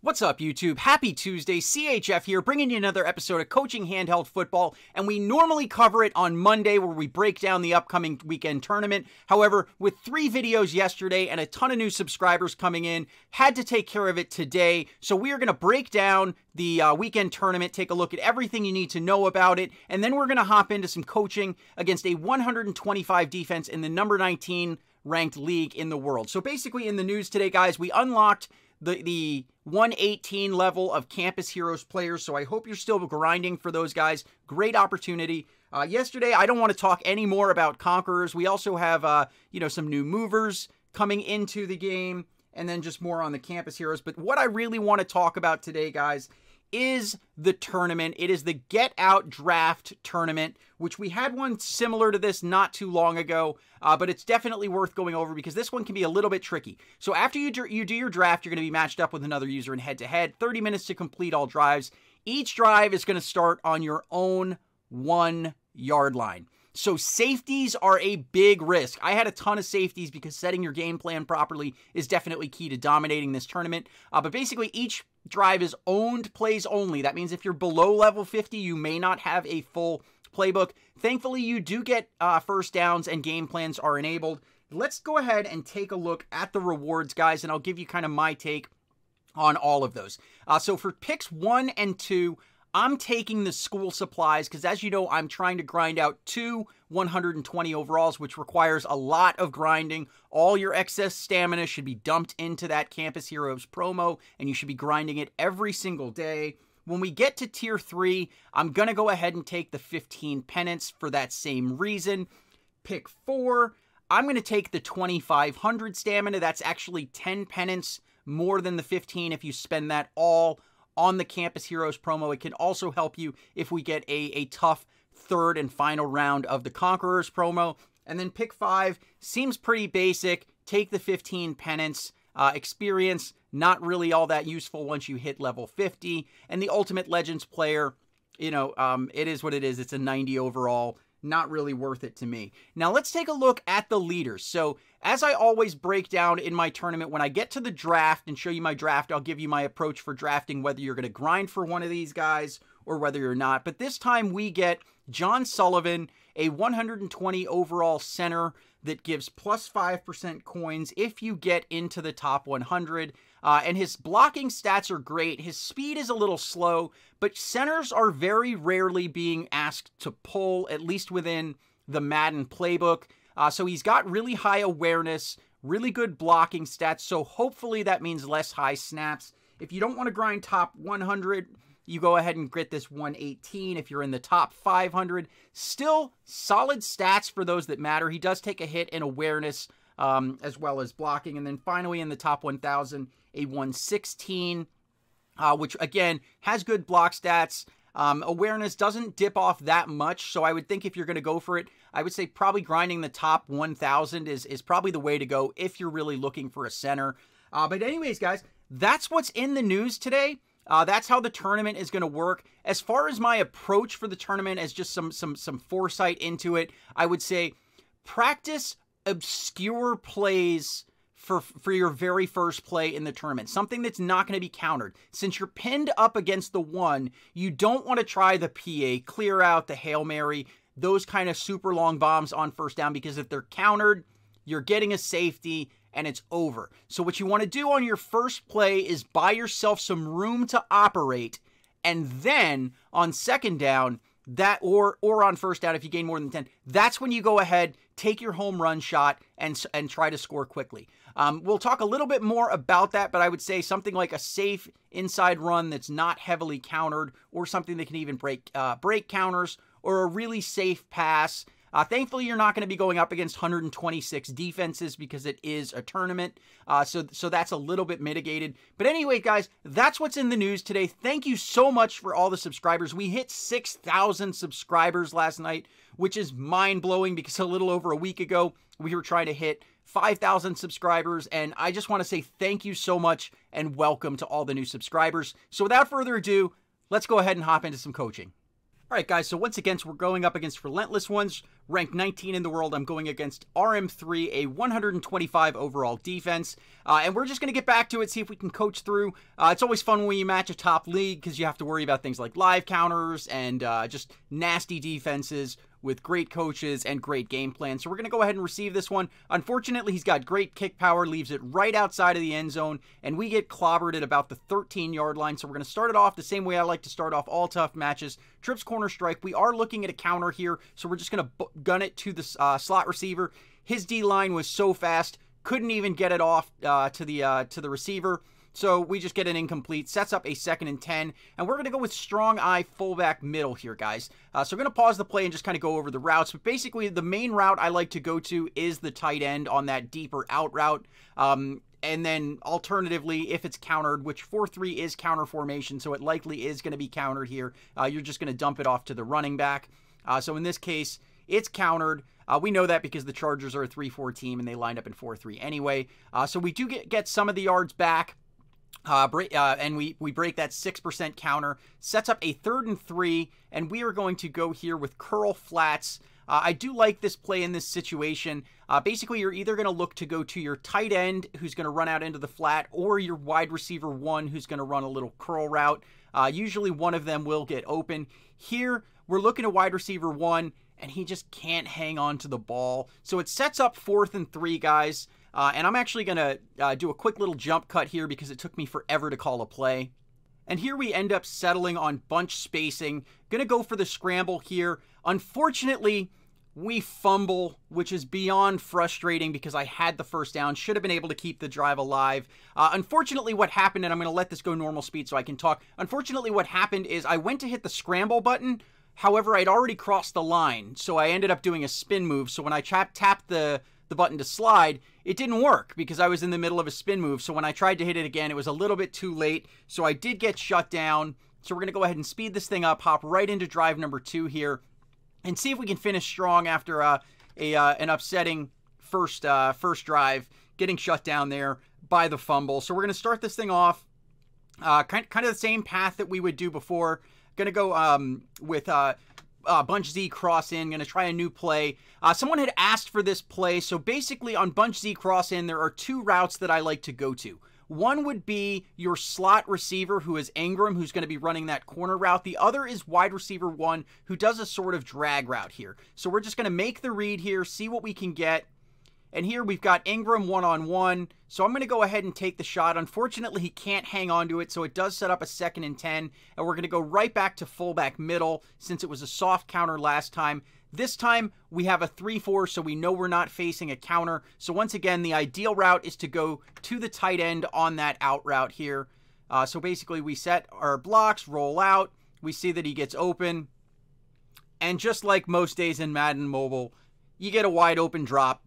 What's up, YouTube? Happy Tuesday. CHF here, bringing you another episode of Coaching Handheld Football, and we normally cover it on Monday where we break down the upcoming weekend tournament. However, with 3 videos yesterday and a ton of new subscribers coming in, had to take care of it today. So we are going to break down the weekend tournament, take a look at everything you need to know about it, and then we're going to hop into some coaching against a 125 defense in the number 19 ranked league in the world. So basically in the news today, guys, we unlocked the 118 level of Campus Heroes players, so I hope you're still grinding for those guys. Great opportunity. Yesterday, I don't want to talk any more about Conquerors. We also have, some new movers coming into the game, and then just more on the Campus Heroes. But what I really want to talk about today, guys, is the tournament. It is the Get Out Draft Tournament, which we had one similar to this not too long ago, but it's definitely worth going over because this one can be a little bit tricky. So after you do your draft, you're going to be matched up with another user in head-to-head, 30 minutes to complete all drives. Each drive is going to start on your own 1-yard line. So safeties are a big risk. I had a ton of safeties because setting your game plan properly is definitely key to dominating this tournament. But basically, each drive is owned plays only. That means if you're below level 50, you may not have a full playbook. Thankfully, you do get first downs and game plans are enabled. Let's go ahead and take a look at the rewards, guys, and I'll give you kind of my take on all of those. So for picks 1 and 2, I'm taking the school supplies because, as you know, I'm trying to grind out 2 120 overalls, which requires a lot of grinding. All your excess stamina should be dumped into that Campus Heroes promo, and you should be grinding it every single day. When we get to Tier 3, I'm going to go ahead and take the 15 pennants for that same reason. Pick 4, I'm going to take the 2,500 stamina. That's actually 10 pennants more than the 15 if you spend that all on the Campus Heroes promo. It can also help you if we get a tough third and final round of the Conquerors promo. And then pick 5 seems pretty basic. Take the 15 pennants. Experience, not really all that useful once you hit level 50. And the Ultimate Legends player, it is what it is. It's a 90 overall. Not really worth it to me. Now let's take a look at the leaders. So as I always break down in my tournament, when I get to the draft and show you my draft, I'll give you my approach for drafting, whether you're going to grind for one of these guys or whether you're not. But this time we get John Sullivan, a 120 overall center that gives plus 5% coins if you get into the top 100. And his blocking stats are great. His speed is a little slow, but centers are very rarely being asked to pull, at least within the Madden playbook. So he's got really high awareness, really good blocking stats, so hopefully that means less high snaps. If you don't want to grind top 100, you go ahead and get this 118. If you're in the top 500, still solid stats for those that matter. He does take a hit in awareness as well as blocking. And then finally in the top 1,000, a 116, which again has good block stats. Awareness doesn't dip off that much, so I would think if you're going to go for it, I would say probably grinding the top 1,000 is probably the way to go if you're really looking for a center. But anyways, guys, that's what's in the news today. That's how the tournament is going to work. As far as my approach for the tournament as just some foresight into it, I would say practice obscure plays for your very first play in the tournament. Something that's not going to be countered. Since you're pinned up against the 1, you don't want to try the PA, clear out, the Hail Mary, those kind of super long bombs on first down, because if they're countered, you're getting a safety and it's over. So what you want to do on your first play is buy yourself some room to operate, and then on second down, or on first down if you gain more than 10, that's when you go ahead, take your home run shot and try to score quickly. We'll talk a little bit more about that, but I would say something like a safe inside run that's not heavily countered, or something that can even break counters, or a really safe pass. Thankfully, you're not going to be going up against 126 defenses because it is a tournament, so that's a little bit mitigated. But anyway, guys, that's what's in the news today. Thank you so much for all the subscribers. We hit 6,000 subscribers last night, which is mind-blowing because a little over a week ago, we were trying to hit 5,000 subscribers, and I just want to say thank you so much and welcome to all the new subscribers. So without further ado, let's go ahead and hop into some coaching. All right, guys, so once again, we're going up against Relentless Ones, ranked 19 in the world. I'm going against RM3, a 125 overall defense. And we're just going to get back to it, see if we can coach through. It's always fun when you match a top league because you have to worry about things like live counters and just nasty defenses with great coaches and great game plans. So we're going to go ahead and receive this one. Unfortunately, he's got great kick power, leaves it right outside of the end zone, and we get clobbered at about the 13-yard line. So we're going to start it off the same way I like to start off all tough matches. Trips corner strike. We are looking at a counter here, so we're just going to gun it to the slot receiver. His D-line was so fast, couldn't even get it off to the receiver. So we just get an incomplete, sets up a 2nd and 10, and we're going to go with strong eye fullback middle here, guys. So we're going to pause the play and just kind of go over the routes, but basically the main route I like to go to is the tight end on that deeper out route. And then alternatively, if it's countered, which 4-3 is counter formation, so it likely is going to be countered here, you're just going to dump it off to the running back. So in this case, it's countered. We know that because the Chargers are a 3-4 team and they lined up in 4-3 anyway. So we do get some of the yards back. And we break that 6% counter, sets up a 3rd and 3, and we are going to go here with curl flats. I do like this play in this situation. Basically, you're either going to look to go to your tight end, who's going to run out into the flat, or your wide receiver 1, who's going to run a little curl route. Usually one of them will get open. Here, we're looking at wide receiver 1, and he just can't hang on to the ball. So it sets up 4th and 3, guys. And I'm actually going to do a quick little jump cut here because it took me forever to call a play. And here we end up settling on bunch spacing. Going to go for the scramble here. Unfortunately, we fumble, which is beyond frustrating because I had the first down. Should have been able to keep the drive alive. Unfortunately, what happened, and I'm going to let this go normal speed so I can talk. Unfortunately, what happened is I went to hit the scramble button. However, I'd already crossed the line, so I ended up doing a spin move. So when I tapped the button to slide, it didn't work because I was in the middle of a spin move. So when I tried to hit it again, it was a little bit too late. So I did get shut down. So we're going to go ahead and speed this thing up, hop right into drive number 2 here, and see if we can finish strong after an upsetting first drive, getting shut down there by the fumble. So we're going to start this thing off kind of the same path that we would do before. Going to go with Bunch Z cross in, going to try a new play. Someone had asked for this play, so basically on Bunch Z cross in, there are 2 routes that I like to go to. One would be your slot receiver, who is Ingram, who's going to be running that corner route. The other is wide receiver 1, who does a sort of drag route here. So we're just going to make the read here, see what we can get. And here we've got Ingram one-on-one, so I'm going to go ahead and take the shot. Unfortunately, he can't hang on to it, so it does set up a 2nd and 10, and we're going to go right back to fullback middle since it was a soft counter last time. This time, we have a 3-4, so we know we're not facing a counter. So once again, the ideal route is to go to the tight end on that out route here. So basically, we set our blocks, roll out, we see that he gets open, and just like most days in Madden Mobile, you get a wide open drop,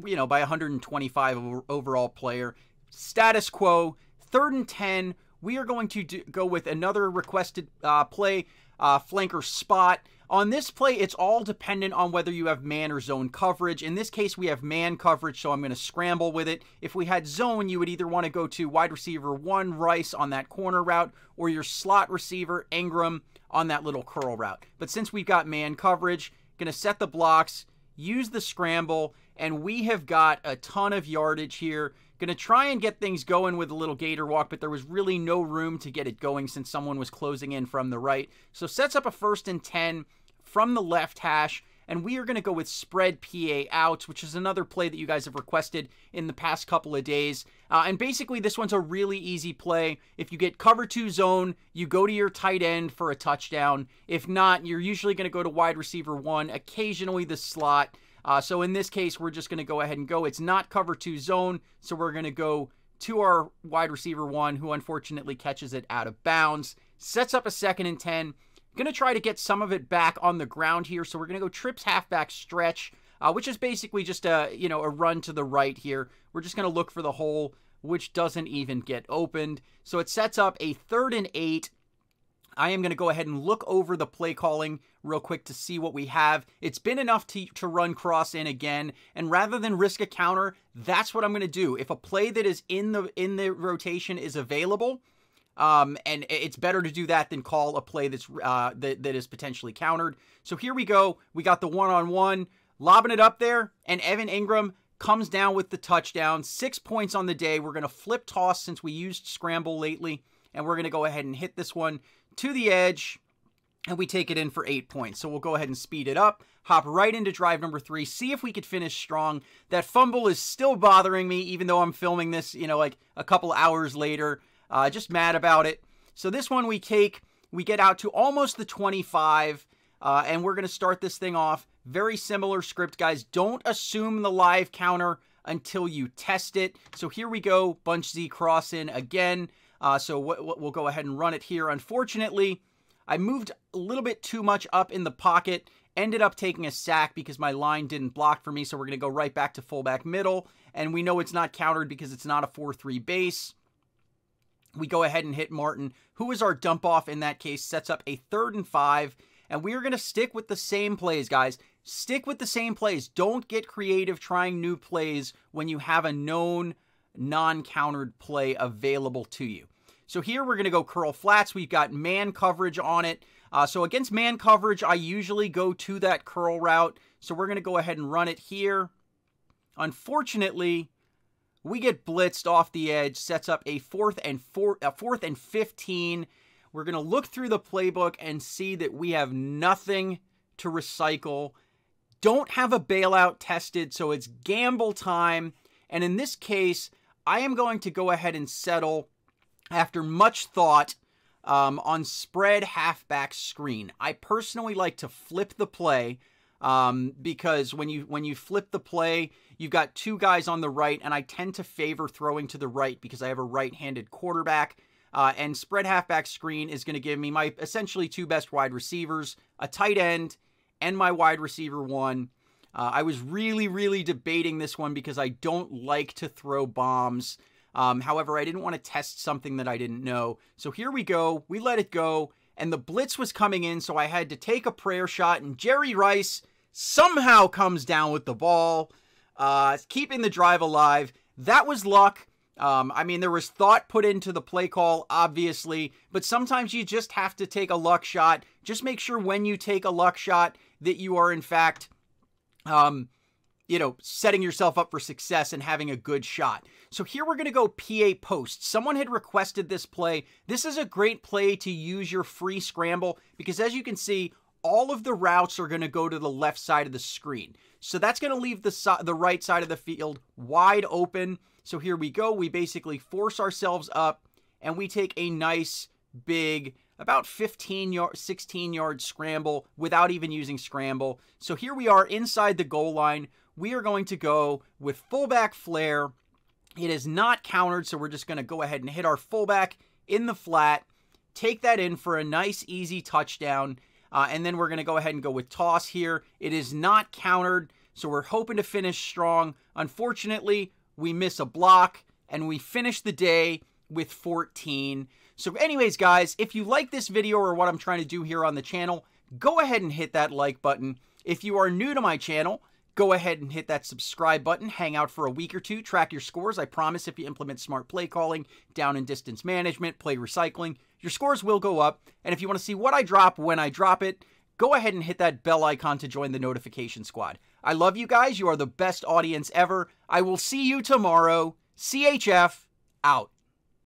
you know, by 125 overall player. Status quo, 3rd and 10. We are going to go with another requested play, flanker spot. On this play, it's all dependent on whether you have man or zone coverage. In this case, we have man coverage, so I'm going to scramble with it. If we had zone, you would either want to go to wide receiver 1, Rice, on that corner route, or your slot receiver, Ingram, on that little curl route. But since we've got man coverage, going to set the blocks, use the scramble, and we have got a ton of yardage here. Going to try and get things going with a little gator walk, but there was really no room to get it going since someone was closing in from the right. So sets up a 1st and 10 from the left hash, and we are going to go with spread PA outs, which is another play that you guys have requested in the past couple of days. And basically, this one's a really easy play. If you get cover 2 zone, you go to your tight end for a touchdown. If not, you're usually going to go to wide receiver 1, occasionally the slot. So in this case, we're just going to go ahead and go. It's not cover 2 zone, so we're going to go to our wide receiver 1, who unfortunately catches it out of bounds. Sets up a 2nd and 10. Going to try to get some of it back on the ground here, so we're going to go trips halfback stretch, which is basically just a run to the right here. We're just going to look for the hole, which doesn't even get opened. So it sets up a 3rd and 8. I am going to go ahead and look over the play calling real quick to see what we have. It's been enough to run cross in again, and rather than risk a counter, that's what I'm going to do. If a play that is in the rotation is available, And it's better to do that than call a play that's that is potentially countered. So here we go. We got the one-on-one, lobbing it up there, and Evan Ingram comes down with the touchdown. 6 points on the day. We're going to flip toss since we used scramble lately, and we're going to go ahead and hit this one to the edge, and we take it in for 8 points. So we'll go ahead and speed it up, hop right into drive number 3, see if we could finish strong. That fumble is still bothering me, even though I'm filming this, like a couple hours later. Just mad about it. So this one we get out to almost the 25, and we're going to start this thing off. Very similar script, guys. Don't assume the live counter until you test it. So here we go, bunch Z cross in again. So we'll go ahead and run it here. Unfortunately, I moved a little bit too much up in the pocket, ended up taking a sack because my line didn't block for me. So we're going to go right back to fullback middle, and we know it's not countered because it's not a 4-3 base. We go ahead and hit Martin, who is our dump off in that case, sets up a 3rd and 5, and we are going to stick with the same plays, guys. Stick with the same plays. Don't get creative trying new plays when you have a known non-countered play available to you. So here we're going to go curl flats. We've got man coverage on it. So against man coverage, I usually go to that curl route. So we're going to go ahead and run it here. Unfortunately, we get blitzed off the edge, sets up a 4th and 15. We're going to look through the playbook and see that we have nothing to recycle. Don't have a bailout tested, so it's gamble time. And in this case, I am going to go ahead and settle, after much thought, on spread halfback screen. I personally like to flip the play because when you flip the play, you've got 2 guys on the right, and I tend to favor throwing to the right because I have a right-handed quarterback. And spread halfback screen is going to give me my essentially 2 best wide receivers, a tight end, and my wide receiver 1. I was really debating this one because I don't like to throw bombs. However, I didn't want to test something that I didn't know. So here we go. We let it go, and the blitz was coming in, so I had to take a prayer shot, and Jerry Rice somehow comes down with the ball, keeping the drive alive. That was luck. I mean, there was thought put into the play call, obviously, but sometimes you just have to take a luck shot. Just make sure when you take a luck shot that you are, in fact, setting yourself up for success and having a good shot. So here we're going to go PA post. Someone had requested this play. This is a great play to use your free scramble because, as you can see, all of the routes are going to go to the left side of the screen. So that's going to leave the right side of the field wide open. So here we go. We basically force ourselves up, and we take a nice, big, about 16-yard scramble without even using scramble. So here we are inside the goal line. We are going to go with fullback flare. It is not countered, so we're just going to go ahead and hit our fullback in the flat, take that in for a nice, easy touchdown, and then we're going to go ahead and go with toss here. It is not countered, so we're hoping to finish strong. Unfortunately, we miss a block, and we finish the day with 14. So anyways, guys, if you like this video or what I'm trying to do here on the channel, go ahead and hit that like button. If you are new to my channel, go ahead and hit that subscribe button. Hang out for a week or 2. Track your scores. I promise if you implement smart play calling, down and distance management, play recycling, your scores will go up. And if you want to see what I drop when I drop it, go ahead and hit that bell icon to join the notification squad. I love you guys. You are the best audience ever. I will see you tomorrow. CHF out.